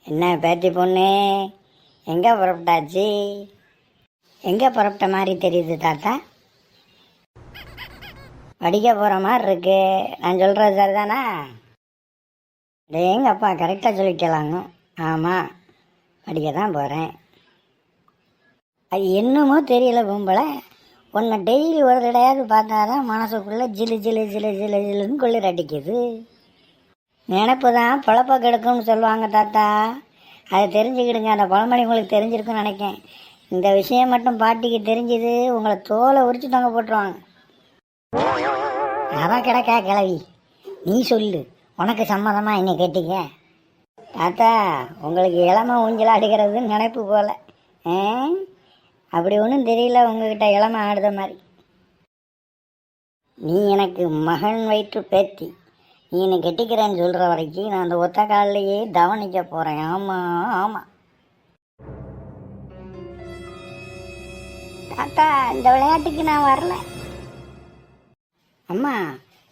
என்ன பேத்தி பொண்ணு, எங்கே புறப்பட்டாச்சு? எங்கே புறப்பட்ட மாதிரி தெரியுது தாத்தா? படிக்க போகிற மாதிரி இருக்கு. நான் சொல்கிறது சரிதானா? எங்கப்பா கரெக்டாக சொல்லிக்கலாங்க. ஆமாம், படிக்க தான் போகிறேன். அது என்னமோ தெரியல கும்பலை, உன்னை டெய்லி ஒரு தடையாவது பார்த்தா தான் மனசுக்குள்ளே ஜிலு ஜிலு ஜிலு ஜிலு ஜிலுன்னு குளிர் அடிக்குது. நினப்பு தான் பொழப்ப கெடுக்கும்னு சொல்லுவாங்க தாத்தா. அதை தெரிஞ்சுக்கிடுங்க. அந்த பழமொழி உங்களுக்கு தெரிஞ்சிருக்குன்னு நினைக்கேன். இந்த விஷயம் மட்டும் பாட்டிக்கு தெரிஞ்சுது, உங்களை தோலை உரிச்சு தொங்க போட்டுருவாங்க. அதான் கிடக்கா கிளவி, நீ சொல்லு, உனக்கு சம்மதமாக என்ன கேட்டீங்க? தாத்தா, உங்களுக்கு இளமை ஊஞ்சல் ஆடுகிறதுன்னு நினைப்பு போல. அப்படி ஒன்றும் தெரியல உங்ககிட்ட இளமை ஆடுத மாதிரி. நீ எனக்கு மகன் வயிற்று பேத்தி. நீ என்னை கெட்டிக்கிறேன்னு சொல்கிற வரைக்கும் நான் அந்த ஒத்த காலிலேயே தவனிக்க போகிறேன். ஆமாம் ஆமாம் தாத்தா, இந்த விளையாட்டுக்கு நான் வரல. அம்மா,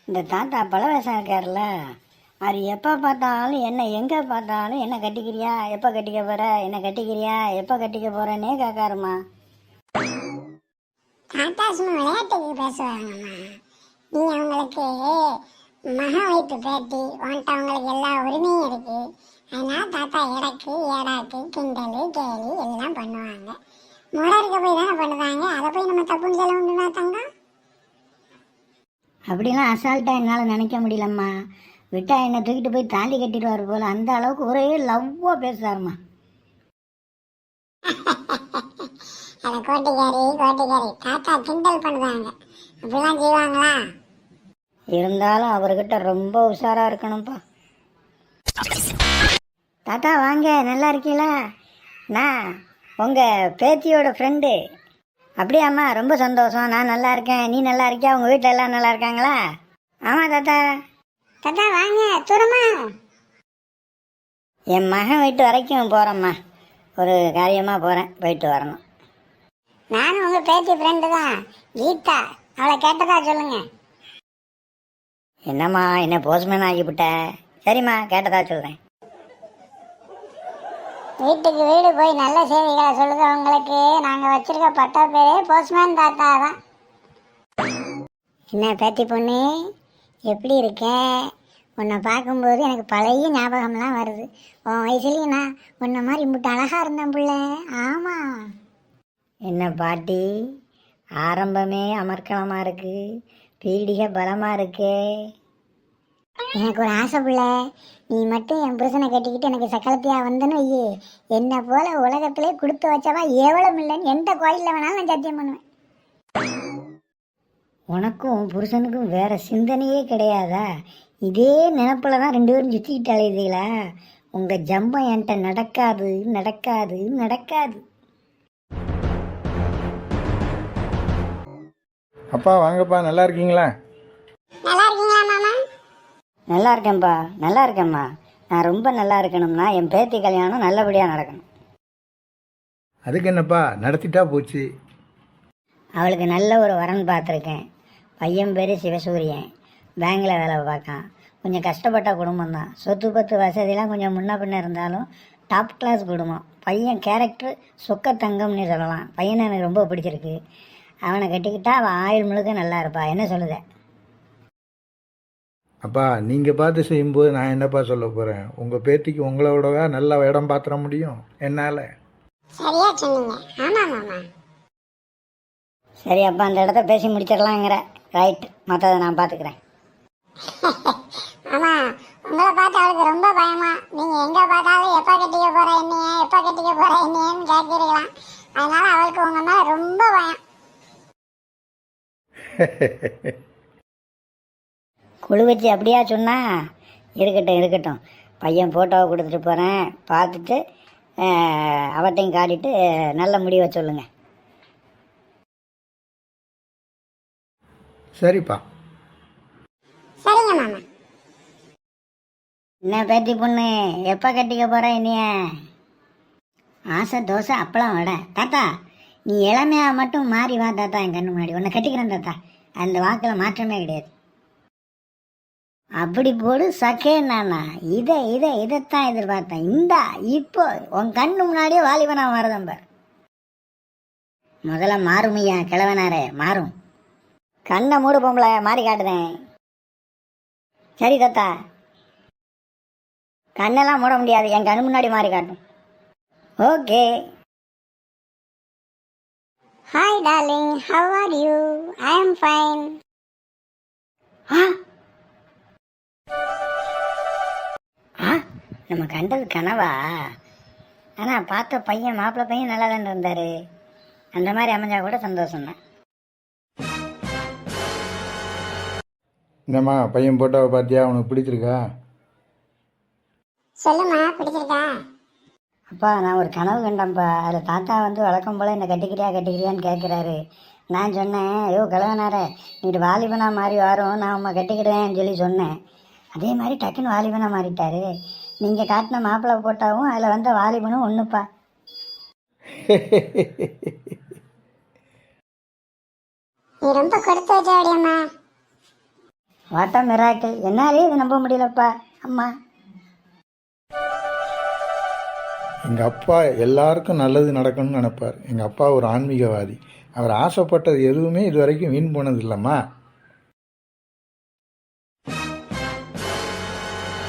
இந்த தாத்தா பழவேஷம் இருக்கார்ல, அது எப்போ பார்த்தாலும் என்ன, எங்கே பார்த்தாலும் என்ன கட்டிக்கிறியா, எப்போ கட்டிக்க போகிற, என்ன கட்டிக்கிறியா, எப்போ கட்டிக்க போகிறேன்னே கேட்காருமா. தாத்தா சும்மா விளையாட்டுக்கு பேசுவாங்கம்மா. நீ அவங்களுக்கு மகன் வைத்து பேட்டி வந்துட்டு அவங்களுக்கு எல்லா உரிமையும் இருக்கு. அதனால தாத்தா இடக்கு ஏடாக்கு கிண்டலு கேலி எல்லாம் பண்ணுவாங்க. முறை இருக்க போய் தானே பண்ணுவாங்க. அதை போய் நம்ம தப்புன்னு சொல்ல முடியுமா தங்கம்? அப்படிலாம் அசால்ட்டாக என்னால் நினைக்க முடியலம்மா. விட்டா என்னை தூக்கிட்டு போய் தாலி கட்டிடுவார் போல், அந்த அளவுக்கு ஒரே லவ்வாக பேசுகிறாருமா. அதை கோட்டிக்காரி தாத்தா கிண்டல் பண்ணுவாங்க. அப்படிலாம் செய்வாங்களா? இருந்தாலும் அவர்கிட்ட ரொம்ப உஷாராக இருக்கணும்ப்பா. தாத்தா வாங்க, நல்லா இருக்கீங்களா? நான் உங்கள் பேத்தியோட ஃப்ரெண்டு. அப்படியாம்மா, ரொம்ப சந்தோஷம். நான் நல்லா இருக்கேன். நீ நல்லா இருக்கியா? உங்கள் வீட்டில் எல்லாம் நல்லா இருக்காங்களா? ஆமாம் தாத்தா. தாத்தா வாங்க, தூரமா. என் மகன் வீட்டு வரைக்கும் போகிறேம்மா. ஒரு காரியமாக போகிறேன், போயிட்டு வரணும். நானும் உங்கள் பேத்தி ஃப்ரெண்டு தான், கீதா. அவளை கேட்டதா சொல்லுங்க. என்னம்மா, என்ன போஸ்ட்மேன் ஆகிவிட்ட? சரிம்மா, கேட்டதா சொல்கிறேன். வீட்டுக்கு வீடு போய் நல்ல செய்திகளை சொல்லுறவங்களுக்கு நாங்கள் வச்சிருக்க பட்ட பேரே போஸ்ட்மேன் தாத்தா தான். என்ன பேத்தி பொண்ணு, எப்படி இருக்க? உன்னை பார்க்கும்போது எனக்கு பழைய ஞாபகம்லாம் வருது. உன் வயசுலேயும் நான் உன்னை மாதிரி முட்டு அழகாக இருந்தேன் பிள்ளை. ஆமாம். என்ன பாட்டி, ஆரம்பமே அமர்க்கலமாக இருக்குது, பீடிகை பலமாக இருக்கே. எனக்கு ஒரு ஆசை பிள்ளை, நீ மட்டும் என் புருஷனை கட்டிக்கிட்டு எனக்கு சக்கலத்தையாக வந்தேன்னு வையே, என்னை போல உலகத்திலே கொடுத்து வச்சவா எவ்வளோ இல்லைன்னு எந்த கோயிலில் வேணாலும் நான் சத்தியம் பண்ணுவேன். உனக்கும் புருஷனுக்கும் வேற சிந்தனையே கிடையாதா? இதே நினப்பில் தான் ரெண்டு பேரும் சுற்றிக்கிட்டு அலையுதுங்களா? உங்கள் ஜம்பம் என்கிட்ட நடக்காது நடக்காது நடக்காது. அப்பா வாங்கப்பா, நல்லா இருக்கீங்களா? நல்லா இருக்கீங்களா மாமா? நல்லா இருக்கேன்ப்பா, நல்லா இருக்கேம்மா. நான் ரொம்ப நல்லா இருக்கணும்னா என் பேத்தி கல்யாணம் நல்லபடியாக நடக்கணும். அதுக்கு என்னப்பா, நடத்திட்டா போச்சு. அவளுக்கு நல்ல ஒரு வரன் பார்த்துருக்கேன். பையன் பேர் சிவசூரியன், பேங்கில் வேலை பார்க்கான். கொஞ்சம் கஷ்டப்பட்ட குடும்பம் தான். சொத்து பத்து வசதிலாம் கொஞ்சம் முன்ன பின்ன இருந்தாலும் டாப் கிளாஸ் குடும்பம். பையன் கேரக்டர் சொக்க தங்கம்னு சொல்லலாம். பையனை எனக்கு ரொம்ப பிடிச்சிருக்கு. அவனை கட்டிக்கிட்டா அவன் ஆயுள் முழுக்க நல்லா இருப்பா. என்ன சொல்லுத? அப்பா, நீங்கள் பார்த்து செய்யும்போது நான் என்னப்பா சொல்ல போகிறேன்? உங்கள் பேத்திக்கு உங்களோட நல்ல இடம் பார்த்துட முடியும் என்னால். சரியா சொன்னீங்க. ஆமா மாமா. சரி அப்பா, அந்த இடத்த பேசி முடிச்சிடலாங்கிற. ரைட், மற்றதை நான் பார்த்துக்கிறேன். ஆமா, உங்களை பார்த்து அவளுக்கு ரொம்ப பயமா. நீங்க எங்க பார்த்தாலும் எப்ப கட்டிக்க போற என்னைய, எப்ப கட்டிக்க போற என்னையன்னு கேட்கிறீங்களாம். அதனால அவளுக்கு உங்க மேல ரொம்ப பயம். குழு வச்சு அப்படியா சொன்னா? இருக்கட்டும் இருக்கட்டும். பையன் ஃபோட்டோவை கொடுத்துட்டு போகிறேன், பார்த்துட்டு அவட்டையும் காட்டிட்டு நல்ல முடிவை சொல்லுங்கள். சரிப்பா. சரிங்க மாமா. என்ன பேத்தி பொண்ணு, எப்போ கட்டிக்க போகிற என்னைய? ஆசை தோசை அப்பளம் வடை. தாத்தா, நீ இளமையாக மட்டும் மாறி வா தாத்தா, என் கண்ணு முன்னாடி உன்னை கட்டிக்கிறேன் தாத்தா. அந்த வாக்கில் மாற்றமே கிடையாது. அப்படி போடு சக்கே நானா இதைத்தான் எதிர்பார்த்தேன். இந்தா இப்போ உன் கண்ணு முன்னாடியே வாலிபனா மாறுதம் பார். முதல்ல மாறுமையா கிழவனாரே மாறும். கண்ணை மூடு பொம்பளை மாறி காட்டுதேன். சரி தாத்தா, கண்ணெல்லாம் மூட முடியாது, என் கண்ணு முன்னாடி மாறி காட்டும். Okay. Hi darling, how are you? I am fine. ஆ ஆ நம்ம கண்டது கனவா? ஆனால் பார்த்த பையன் மாப்பிள்ளை பையன் நல்லா தான் இருந்தார். அந்த மாதிரி அமைஞ்சா கூட சந்தோஷம்தான். இந்தம்மா பையன் போட்டோவை பார்த்தியா? உனக்கு பிடிச்சிருக்கா? சொல்லுமா, பிடிச்சிருக்கா? அப்பா நான் ஒரு கனவு கண்டேன்ப்பா. அதில் தாத்தா வந்து வழக்கம் போல் என்னை கட்டிக்கிறியான்னு கேட்குறாரு. நான் சொன்னேன், ஐயோ கிழவனாரே நீட்டு வாலிபனா மாறி வரும், நான் உம்மை கட்டிக்கிடுவேன்னு சொல்லி சொன்னேன். அதே மாதிரி டக்குன்னு வாலிபனா மாறிட்டாரு. நீங்கள் காட்டின மாப்பிள்ளை போட்டாவும் அதில் வந்த வாலிபனும் ஒன்றுப்பா. நீ ரொம்ப கொடுத்து வச்சோடியம்மா. வாட்டா மிராக்கிள், என்னாலே இது நம்ப முடியலப்பா. அம்மா எங்கள் அப்பா எல்லாருக்கும் நல்லது நடக்கணும்னு நினைப்பார். எங்கள் அப்பா ஒரு ஆன்மீகவாதி. அவர் ஆசைப்பட்டது எதுவுமே இது வரைக்கும் வீண் போனது இல்லைம்மா.